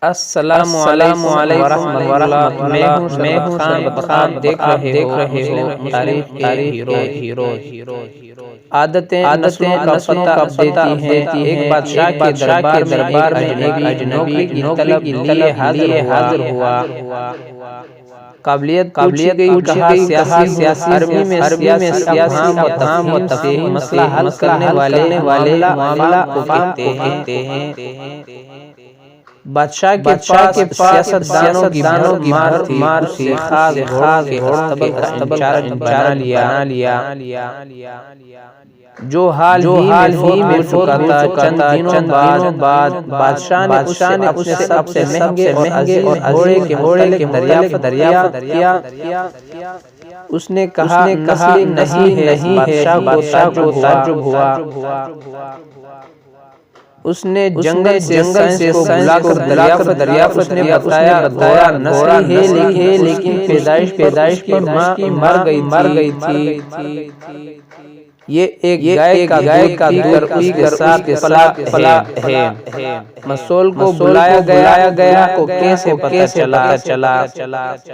السلام علیکم ورحمۃ اللہ۔ میں ہوں شربت خان، دیکھ رہے ہو تاریخ ہیروز۔ عادتیں نسلوں کا پتہ دیتی ہیں۔ ایک بادشاہ کے دربار میں ایک اجنبی نوکری کے لیے حاضر ہوا۔ قابلیت پوچھی گئی، کہا سیاسی عربی میں سیاسی افہام و تفہیم سے مسئلہ حل کرنے والے معاملہ کو کہتے ہیں۔ بادشاہ کے پاس سیاستدانوں کی مار تھی، اسی خاص گھوڑوں کے استبل کا انچارج بنا لیا، جو حال ہی میں چکا تھا۔ چند دنوں بعد بادشاہ نے اسے سب سے مہنگے اور عزیز گھوڑے کے متعلق دریافت کیا۔ اس نے کہا نہیں ہے۔ بادشاہ کو تعجب ہوا۔ اس نے جنگل سے سائنس کو بلا کر دریافت اس نے بتایا گھوڑا نسلی ہے، لیکن پیدائش پر مر گئی تھی۔ یہ ایک گائے کا دودھ پی کر اس کے ساتھ پلا ہے۔ مسول کو بلایا گیا کو کیسے پتہ چلا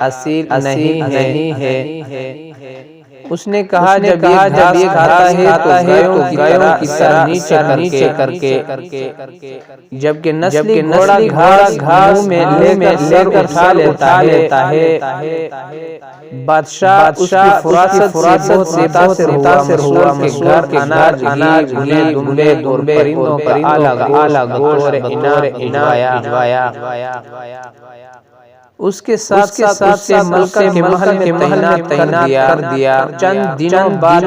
اصیل نہیں ہے۔ اس نے کہا جب یہ کھاتا ہے تو گایوں کی طرح نیچے کر کے، جبکہ نسلی گھوڑا گھاس میں لے کر اٹھا لیتا ہے۔ بادشاہ اس کی فراست سے متاثر ہوا۔ مسول کے گھر اناج دمبے پرندوں کا اعلیٰ گوشت بطور بھجوایا۔ اس کے ساتھ اسے ملکہ کے محل میں تعینات کر دیا۔ چند دنوں بعد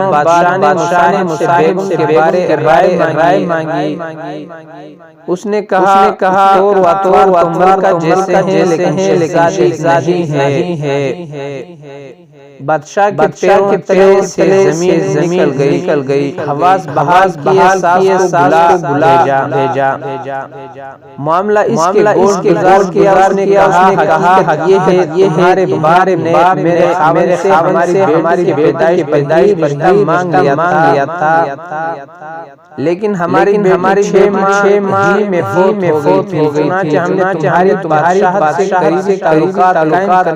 بادشاہ نے مجھ سے بیگم کے بارے رائے مانگی۔ اس نے کہا طور و ملکہ جیسے ہیں لیکن شہزادی نہیں ہے۔ بادشاہ کے پیروں تلے سے زمین نکل گئی۔ حواس بحال کیے ساس کو بلا بھیجا۔ معاملہ اس کے گزار کیا۔ اس نے کہا یہ ہمارے بارے میں میرے خاوند سے ہماری پیدائش پر مانگ لیا تھا، لیکن ہماری 6 ماہ میں فوت ہو گئی تھی۔ ہم نے تمہاری بادشاہت سے قریبی تعلقات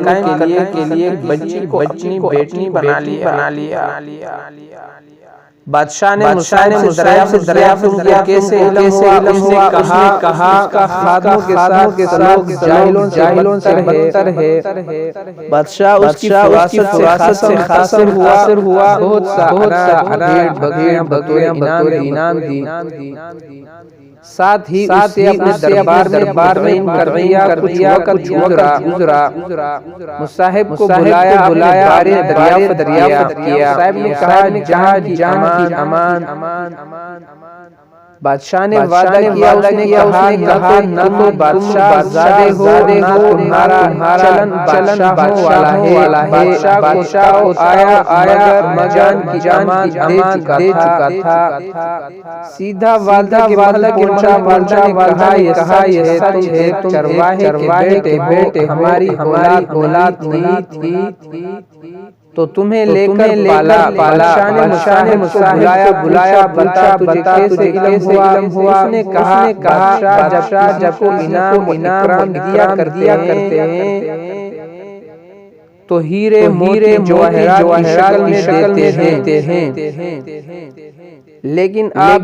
قائم کرنے کے لیے بچی کو اپنی بیٹی بنا لیا۔ بادشاہ نے مصاحب سے دریافت کیا کیسے علم ہوا۔ اس نے کہا خادموں کے ساتھ جاہلوں سے بدتر ہے۔ بادشاہ اس کی فراست سے خاصر ہوا۔ بہت سا اناج بکریاں انعام دی۔ ساتھ ہی اسے اپنے دربار میں کر دیا۔ کچھ وقت گزرا۔ مصاحب کو بلایا دریافت کیا۔ صاحب نے کہا جہاں کی امان۔ بادشاہ نے وعدہ کیا۔ اس نے کہا نہ تو بادشاہ زادے ہو نہ تمہارا چلن بادشاہ والا ہے۔ بادشاہ کو آیا مگر کی امان دے چکا تھا۔ سیدھا والدہ کے محل پہنچا۔ والدہ نے کہا یہ سچ ہے، تم چرواہے کے بیٹے ہماری اولاد نہیں تھی تو تمہیں لے کر پالا۔ بادشاہ نے بلایا بتا تجھے کیسے علم ہوا۔ اس نے کہا بادشاہ جب کو انعام و اکرام دیا کرتے ہیں تو ہیرے جواہرات کی شکل میں دیتے ہیں، لیکن آپ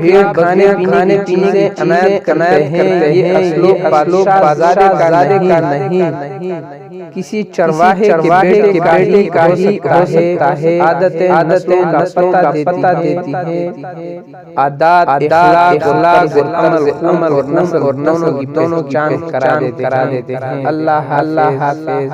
بھیڑ کھانے پینے سے عنایت کرتے ہیں۔ یہ اصل بادشاہ زادے کا نہیں، کسی چرواہے کے بیٹے کا ہی ہو سکتا ہے۔ عادتیں نسلوں کا پتہ دیتی ہیں۔ عادات اخلاق اور عمل اور نسل دونوں کی چاند کرا دیتے ہیں۔ اللہ حافظ۔